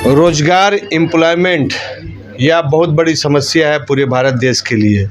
रोजगार एम्प्लॉयमेंट यह बहुत बड़ी समस्या है पूरे भारत देश के लिए।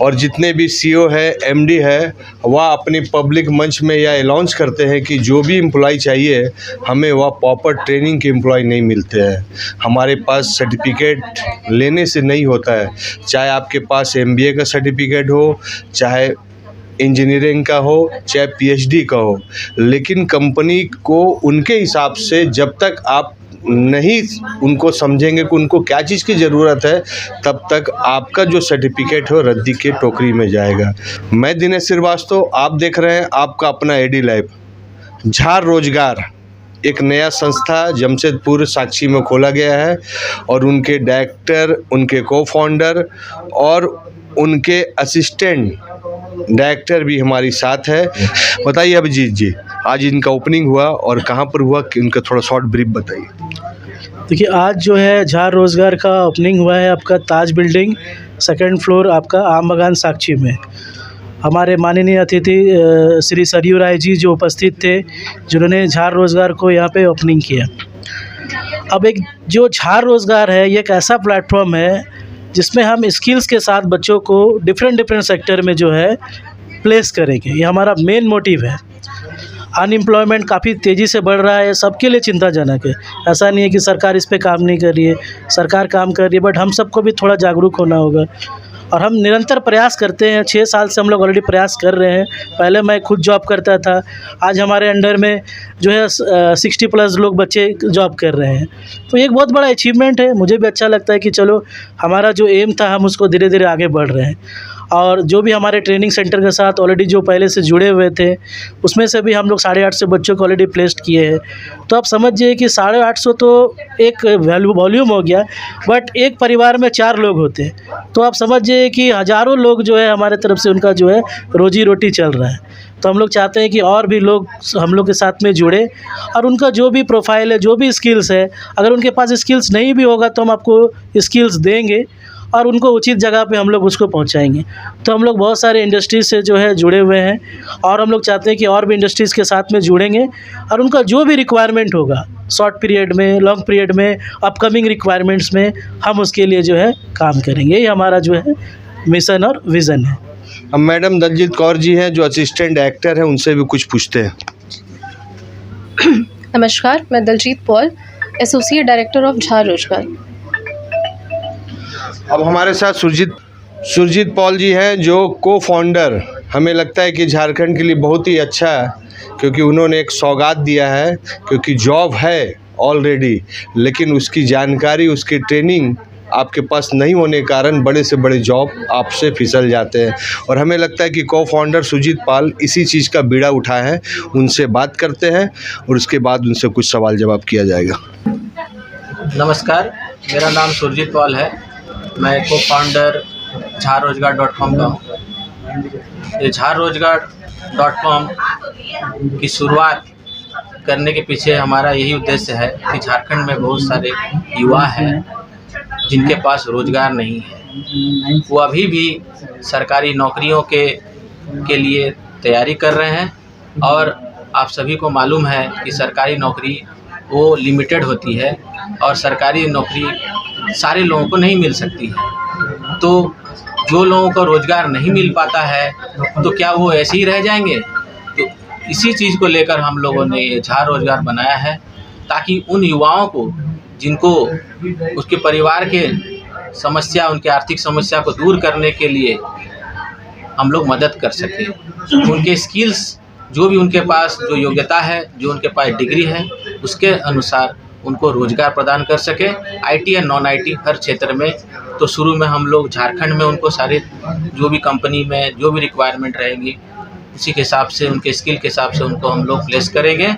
और जितने भी सीईओ है, एमडी है, वह अपनी पब्लिक मंच में यह अनाउंस करते हैं कि जो भी एम्प्लॉय चाहिए हमें वह प्रॉपर ट्रेनिंग के एम्प्लॉय नहीं मिलते हैं। हमारे पास सर्टिफिकेट लेने से नहीं होता है, चाहे आपके पास एमबीए का सर्टिफिकेट हो, चाहे इंजीनियरिंग का हो, चाहे पीएचडी का हो, लेकिन कंपनी को उनके हिसाब से जब तक आप नहीं उनको समझेंगे कि उनको क्या चीज़ की ज़रूरत है, तब तक आपका जो सर्टिफिकेट हो रद्दी के टोकरी में जाएगा। मैं दिनेश श्रीवास्तव, आप देख रहे हैं आपका अपना एडी लाइव। झार रोजगार एक नया संस्था जमशेदपुर साक्षी में खोला गया है और उनके डायरेक्टर, उनके को फाउंडर और उनके असिस्टेंट डायरेक्टर भी हमारी साथ है। बताइए अभिजीत जी, आज इनका ओपनिंग हुआ और कहाँ पर हुआ, कि उनका थोड़ा शॉर्ट ब्रीफ बताइए। देखिए, आज जो है झार रोज़गार का ओपनिंग हुआ है आपका ताज बिल्डिंग 2nd फ्लोर आपका आम बागान साक्षी में। हमारे माननीय अतिथि श्री सरयू राय जी जो उपस्थित थे, जिन्होंने झार रोज़गार को यहाँ पे ओपनिंग किया। अब एक जो झार रोज़गार है, ये एक ऐसा प्लेटफॉर्म है जिसमें हम स्किल्स के साथ बच्चों को डिफरेंट सेक्टर में जो है प्लेस करेंगे। ये हमारा मेन मोटिव है। अनएम्प्लॉयमेंट काफ़ी तेज़ी से बढ़ रहा है, सबके लिए चिंताजनक है। ऐसा नहीं है कि सरकार इस पे काम नहीं कर रही है, सरकार काम कर रही है, बट हम सबको भी थोड़ा जागरूक होना होगा। और हम निरंतर प्रयास करते हैं, 6 साल से हम लोग ऑलरेडी प्रयास कर रहे हैं। पहले मैं खुद जॉब करता था, आज हमारे अंडर में जो है 60+ लोग बच्चे जॉब कर रहे हैं। तो एक बहुत बड़ा अचीवमेंट है। मुझे भी अच्छा लगता है कि चलो हमारा जो एम था हम उसको धीरे धीरे आगे बढ़ रहे हैं। और जो भी हमारे ट्रेनिंग सेंटर के साथ ऑलरेडी जो पहले से जुड़े हुए थे, उसमें से भी हम लोग 850 बच्चों को ऑलरेडी प्लेस्ड किए हैं। तो आप समझिए कि 850 तो एक वॉल्यूम हो गया, बट एक परिवार में 4 लोग होते हैं, तो आप समझिए कि हज़ारों लोग जो है हमारे तरफ से उनका जो है रोजी रोटी चल रहा है। तो हम लोग चाहते हैं कि और भी लोग हम लोग के साथ में जुड़े और उनका जो भी प्रोफाइल है, जो भी स्किल्स है, अगर उनके पास स्किल्स नहीं भी होगा तो हम आपको स्किल्स देंगे और उनको उचित जगह पे हम लोग उसको पहुंचाएंगे। तो हम लोग बहुत सारे इंडस्ट्रीज़ से जो है जुड़े हुए हैं और हम लोग चाहते हैं कि और भी इंडस्ट्रीज़ के साथ में जुड़ेंगे और उनका जो भी रिक्वायरमेंट होगा, शॉर्ट पीरियड में, लॉन्ग पीरियड में, अपकमिंग रिक्वायरमेंट्स में, हम उसके लिए जो है काम करेंगे। ये हमारा जो है मिशन और विज़न है। अब मैडम दलजीत कौर जी हैं जो असिस्टेंट डायरेक्टर हैं, उनसे भी कुछ पूछते हैं। नमस्कार, मैं Daljeet Paul, associate director of झार रोजगार। अब हमारे साथ सुरजीत पॉल जी हैं जो को फाउंडर। हमें लगता है कि झारखंड के लिए बहुत ही अच्छा है, क्योंकि उन्होंने एक सौगात दिया है, क्योंकि जॉब है ऑलरेडी, लेकिन उसकी जानकारी, उसकी ट्रेनिंग आपके पास नहीं होने के कारण बड़े से बड़े जॉब आपसे फिसल जाते हैं। और हमें लगता है कि को फाउंडर सुरजीत पॉल इसी चीज़ का बीड़ा उठाए हैं। उनसे बात करते हैं और उसके बाद उनसे कुछ सवाल जवाब किया जाएगा। नमस्कार, मेरा नाम सुरजीत पॉल है। मैं को फाउंडर झाररोजगार.com का हूँ। ये झाररोजगार.com की शुरुआत करने के पीछे हमारा यही उद्देश्य है कि झारखंड में बहुत सारे युवा हैं जिनके पास रोज़गार नहीं है। वो अभी भी सरकारी नौकरियों के लिए तैयारी कर रहे हैं और आप सभी को मालूम है कि सरकारी नौकरी वो लिमिटेड होती है और सरकारी नौकरी सारे लोगों को नहीं मिल सकती है। तो जो लोगों को रोज़गार नहीं मिल पाता है तो क्या वो ऐसे ही रह जाएंगे? तो इसी चीज़ को लेकर हम लोगों ने ये झार रोज़गार बनाया है, ताकि उन युवाओं को जिनको उसके परिवार के समस्या, उनके आर्थिक समस्या को दूर करने के लिए हम लोग मदद कर सकें। उनके स्किल्स, जो भी उनके पास जो योग्यता है, जो उनके पास डिग्री है, उसके अनुसार उनको रोज़गार प्रदान कर सके, आईटी या नॉन आईटी हर क्षेत्र में। तो शुरू में हम लोग झारखंड में उनको सारे जो भी कंपनी में जो भी रिक्वायरमेंट रहेंगी उसी के हिसाब से, उनके स्किल के हिसाब से उनको हम लोग प्लेस करेंगे।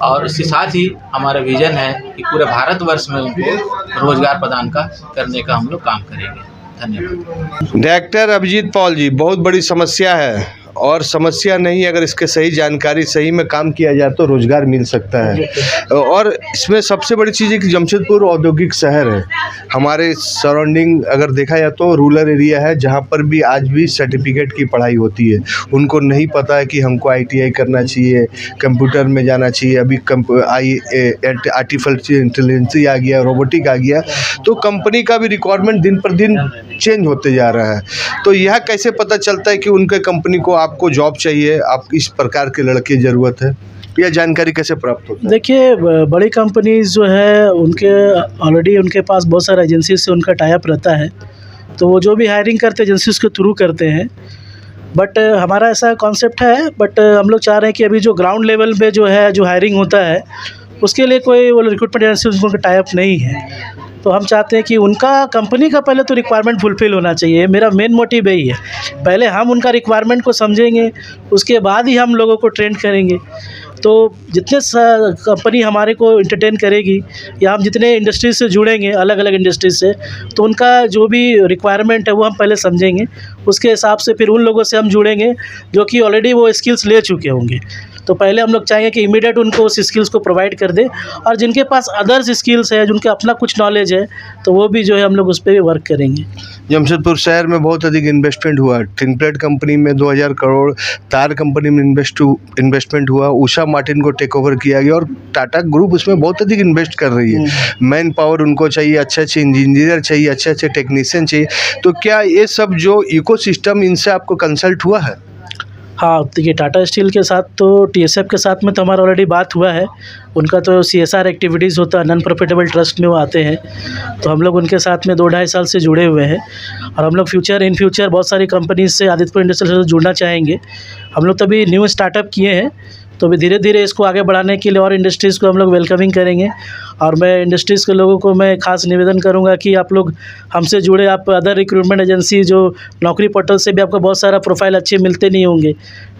और इसके साथ ही हमारा विज़न है कि पूरे भारतवर्ष में उनको रोज़गार प्रदान करने का हम लोग काम करेंगे। धन्यवाद। डायरेक्टर अभिजीत पॉल जी, बहुत बड़ी समस्या है और समस्या नहीं, अगर इसके सही जानकारी सही में काम किया जाए तो रोज़गार मिल सकता है। और इसमें सबसे बड़ी चीज़ है कि जमशेदपुर औद्योगिक शहर है। हमारे सराउंडिंग अगर देखा जाए तो रूरल एरिया है, जहाँ पर भी आज भी सर्टिफिकेट की पढ़ाई होती है। उनको नहीं पता है कि हमको ITI करना चाहिए, कंप्यूटर में जाना चाहिए। अभी आर्टिफिशियल इंटेलिजेंस आ गया, रोबोटिक आ गया, तो कंपनी का भी रिक्वायरमेंट दिन पर दिन चेंज होते जा रहा है। तो यह कैसे पता चलता है कि उनके कंपनी को आपको जॉब चाहिए, आप इस प्रकार के लड़के ज़रूरत है, यह जानकारी कैसे प्राप्त होती है? देखिए, बड़ी कंपनीज़ जो है उनके ऑलरेडी उनके पास बहुत सारे एजेंसी से उनका टाई अप रहता है, तो वो जो भी हायरिंग करते हैं एजेंसीज के थ्रू करते हैं। बट हमारा ऐसा कॉन्सेप्ट है, बट हम लोग चाह रहे हैं कि अभी जो ग्राउंड लेवल पे जो है जो हायरिंग होता है उसके लिए कोई वो रिक्रूटमेंट एजेंसी उनका टाई अप नहीं है। तो हम चाहते हैं कि उनका कंपनी का पहले तो रिक्वायरमेंट फुलफ़िल होना चाहिए। मेरा मेन मोटिव यही है, पहले हम उनका रिक्वायरमेंट को समझेंगे, उसके बाद ही हम लोगों को ट्रेन करेंगे। तो जितने कंपनी हमारे को एंटरटेन करेगी या हम जितने इंडस्ट्री से जुड़ेंगे, अलग अलग इंडस्ट्री से, तो उनका जो भी रिक्वायरमेंट है वो हम पहले समझेंगे। उसके हिसाब से फिर उन लोगों से हम जुड़ेंगे जो कि ऑलरेडी वो स्किल्स ले चुके होंगे। तो पहले हम लोग चाहेंगे कि इमीडिएट उनको उस स्किल्स को प्रोवाइड कर दे, और जिनके पास अदर्स स्किल्स है, जिनके अपना कुछ नॉलेज है, तो वो भी जो है हम लोग उस पर भी वर्क करेंगे। जमशेदपुर शहर में बहुत अधिक इन्वेस्टमेंट हुआ। टिनप्लेट कंपनी में 2000 करोड़, तार कंपनी में इन्वेस्टमेंट हुआ, उषा मार्टिन को टेक ओवर किया गया और टाटा ग्रुप उसमें बहुत अधिक इन्वेस्ट कर रही है। मैन पावर उनको चाहिए, अच्छे अच्छे इंजीनियर चाहिए, अच्छे अच्छे टेक्नीशियन चाहिए। तो क्या ये सब जो इकोसिस्टम, इनसे आपको कंसल्ट हुआ है? हाँ, देखिए, टाटा स्टील के साथ तो TSF के साथ में तो हमारा ऑलरेडी बात हुआ है। उनका तो CSR एक्टिविटीज़ होता है, नॉन प्रॉफिटेबल ट्रस्ट में वो आते हैं, तो हम लोग उनके साथ में 2-2.5 साल से जुड़े हुए हैं। और हम लोग इन फ्यूचर बहुत सारी कंपनीज से, आदित्यपुर इंडस्ट्रियल से जुड़ना चाहेंगे। हम लोग तभी न्यू स्टार्टअप किए हैं, तो भी धीरे धीरे इसको आगे बढ़ाने के लिए और इंडस्ट्रीज़ को हम लोग वेलकमिंग करेंगे। और मैं इंडस्ट्रीज़ के लोगों को मैं खास निवेदन करूंगा कि आप लोग हमसे जुड़े। आप अदर रिक्रूटमेंट एजेंसी जो नौकरी पोर्टल से भी आपको बहुत सारा प्रोफाइल अच्छे मिलते नहीं होंगे,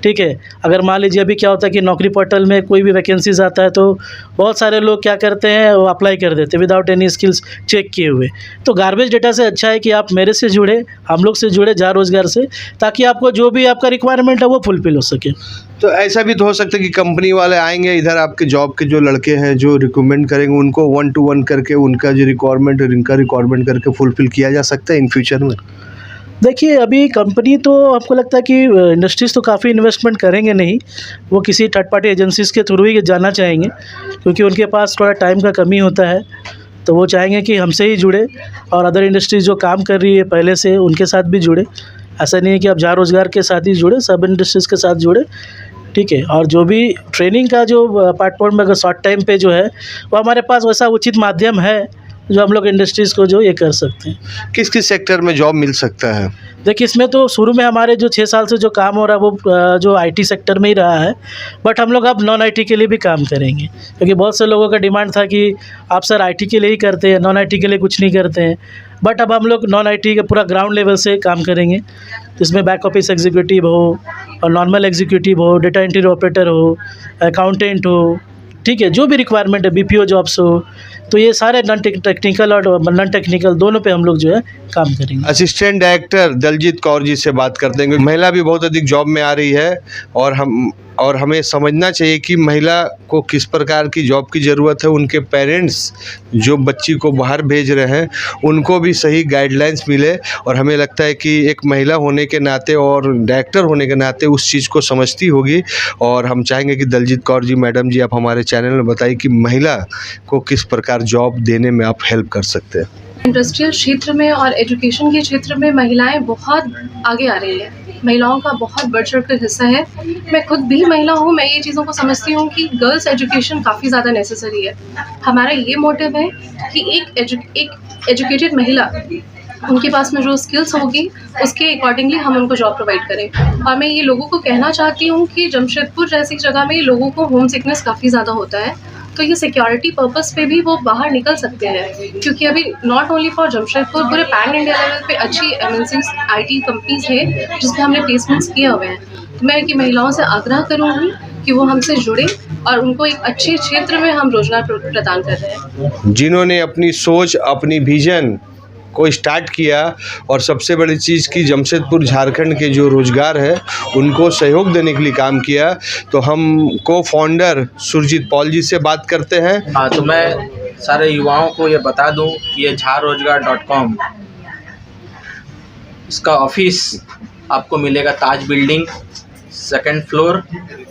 ठीक है। अगर मान लीजिए अभी क्या होता है कि नौकरी पोर्टल में कोई भी वैकेंसीज आता है तो बहुत सारे लोग क्या करते हैं, वो अप्लाई कर देते हैं विदाउट एनी स्किल्स चेक किए हुए। तो गार्बेज डेटा से अच्छा है कि आप मेरे से जुड़े, हम लोग से जुड़े जहाँ रोज़गार से, ताकि आपको जो भी आपका रिक्वायरमेंट है वो फुलफिल हो सके। तो ऐसा भी तो हो सकता है कि कंपनी वाले आएंगे इधर, आपके जॉब के जो लड़के हैं जो रिकमेंड करेंगे उनको 1 to 1 करके उनका जो रिक्वायरमेंट है इनका रिक्वायरमेंट करके फुलफिल किया जा सकता है इन फ्यूचर में? देखिए, अभी कंपनी तो हमको लगता है कि इंडस्ट्रीज़ तो काफ़ी इन्वेस्टमेंट करेंगे नहीं, वो किसी थर्ड पार्टी एजेंसीज़ के थ्रू ही जाना चाहेंगे, क्योंकि उनके पास थोड़ा टाइम का कमी होता है। तो वो चाहेंगे कि हमसे ही जुड़े और अदर इंडस्ट्रीज़ जो काम कर रही है पहले से उनके साथ भी जुड़े। ऐसा नहीं है कि आप जहाँ रोज़गार के साथ ही जुड़े, सब इंडस्ट्रीज़ के साथ जुड़े, ठीक है। और जो भी ट्रेनिंग का जो पार्ट में अगर शॉर्ट टाइम पे जो है, वो हमारे पास वैसा उचित माध्यम है जो हम लोग इंडस्ट्रीज़ को जो ये कर सकते हैं। किस किस सेक्टर में जॉब मिल सकता है? देखिए, इसमें तो शुरू में हमारे जो 6 साल से जो काम हो रहा है वो जो IT सेक्टर में ही रहा है, बट हम लोग अब नॉन IT के लिए भी काम करेंगे, क्योंकि बहुत से लोगों का डिमांड था कि आप सर IT के लिए ही करते हैं, नॉन IT के लिए कुछ नहीं करते हैं। बट अब हम लोग नॉन IT के पूरा ग्राउंड लेवल से काम करेंगे, जिसमें बैक ऑफिस एग्जीक्यूटिव हो और नॉर्मल एग्जीक्यूटिव हो, डेटा एंट्री ऑपरेटर हो, अकाउंटेंट हो, ठीक है, जो भी रिक्वायरमेंट है, BPO जॉब्स हो, तो ये सारे नॉन टेक्निकल और नॉन टेक्निकल दोनों पे हम लोग जो है काम करेंगे। असिस्टेंट डायरेक्टर दलजीत कौर जी से बात करते हैं। महिला भी बहुत अधिक जॉब में आ रही है और हमें समझना चाहिए कि महिला को किस प्रकार की जॉब की ज़रूरत है। उनके पेरेंट्स जो बच्ची को बाहर भेज रहे हैं उनको भी सही गाइडलाइंस मिले, और हमें लगता है कि एक महिला होने के नाते और डायरेक्टर होने के नाते उस चीज़ को समझती होगी। और हम चाहेंगे कि दलजीत कौर जी मैडम जी आप हमारे चैनल में बताइए कि महिला को किस प्रकार जॉब देने में आप हेल्प कर सकते हैं। इंडस्ट्रियल क्षेत्र में और एजुकेशन के क्षेत्र में महिलाएं बहुत आगे आ रही हैं। महिलाओं का बहुत बढ़ चढ़ कर हिस्सा है। मैं खुद भी महिला हूँ, मैं ये चीज़ों को समझती हूँ कि गर्ल्स एजुकेशन काफ़ी ज़्यादा नेसेसरी है। हमारा ये मोटिव है कि एक एजुकेटेड महिला, उनके पास में जो स्किल्स होगी उसके अकॉर्डिंगली हम उनको जॉब प्रोवाइड करें। और मैं ये लोगों को कहना चाहती हूँ कि जमशेदपुर जैसी जगह में लोगों को होम सिकनेस काफ़ी ज़्यादा होता है, तो ये सिक्योरिटी पर्पस पे भी वो बाहर निकल सकते हैं, क्योंकि अभी नॉट ओनली फॉर जमशेदपुर, पूरे पैन इंडिया लेवल पे अच्छी MNCs IT कंपनीज हैं जिसमें हमने प्लेसमेंट्स किए हुए हैं। तो मैं कि महिलाओं से आग्रह करूँगी कि वो हमसे जुड़े और उनको एक अच्छे क्षेत्र में हम रोजगार प्रदान कर रहे हैं। जिन्होंने अपनी सोच, अपनी विजन को स्टार्ट किया। और सबसे बड़ी चीज़ कि जमशेदपुर झारखंड के जो रोज़गार है उनको सहयोग देने के लिए काम किया। तो हम को फाउंडर सुरजीत पॉल जी से बात करते हैं। हाँ, तो मैं सारे युवाओं को ये बता दूं कि ये jharrojgar.com इसका ऑफिस आपको मिलेगा ताज बिल्डिंग 2nd फ्लोर,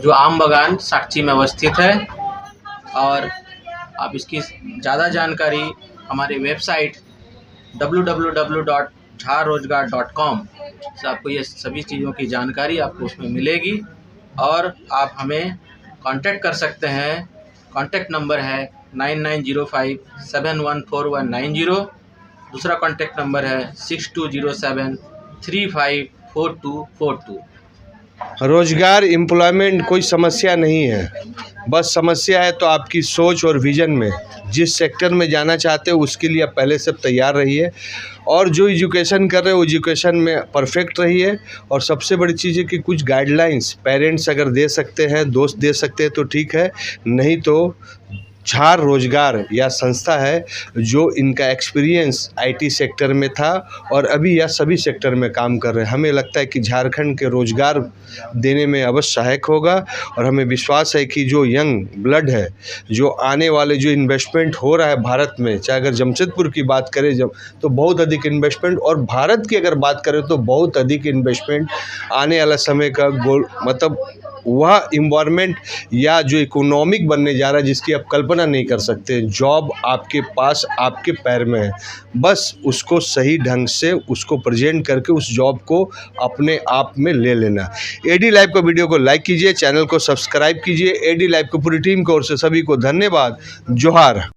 जो आम बागान साक्षी में अवस्थित है। और आप इसकी ज़्यादा जानकारी हमारे वेबसाइट www.jharrojgar.com से आपको ये सभी चीज़ों की जानकारी आपको उसमें मिलेगी। और आप हमें कांटेक्ट कर सकते हैं। कांटेक्ट नंबर है 9905714190। दूसरा कांटेक्ट नंबर है 6207354242। रोजगार एम्प्लॉयमेंट कोई समस्या नहीं है, बस समस्या है तो आपकी सोच और विज़न में। जिस सेक्टर में जाना चाहते हो उसके लिए आप पहले से तैयार रहिए, और जो एजुकेशन कर रहे हो एजुकेशन में परफेक्ट रहिए। और सबसे बड़ी चीज़ है कि कुछ गाइडलाइंस पेरेंट्स अगर दे सकते हैं, दोस्त दे सकते हैं तो ठीक है, नहीं तो झार रोजगार या संस्था है जो इनका एक्सपीरियंस आईटी सेक्टर में था और अभी यह सभी सेक्टर में काम कर रहे हैं। हमें लगता है कि झारखंड के रोजगार देने में अवश्य सहायक होगा। और हमें विश्वास है कि जो यंग ब्लड है, जो आने वाले जो इन्वेस्टमेंट हो रहा है भारत में, चाहे अगर जमशेदपुर की बात करें जब तो बहुत अधिक इन्वेस्टमेंट, और भारत की अगर बात करें तो बहुत अधिक इन्वेस्टमेंट आने वाला समय का गोल, मतलब वह इन्वायरमेंट या जो इकोनॉमिक बनने जा रहा है जिसकी आप कल्पना नहीं कर सकते। जॉब आपके पास आपके पैर में है, बस उसको सही ढंग से उसको प्रेजेंट करके उस जॉब को अपने आप में ले लेना। एडी लाइव को वीडियो को लाइक कीजिए, चैनल को सब्सक्राइब कीजिए। एडी लाइव को पूरी टीम की ओर से सभी को धन्यवाद। जोहार।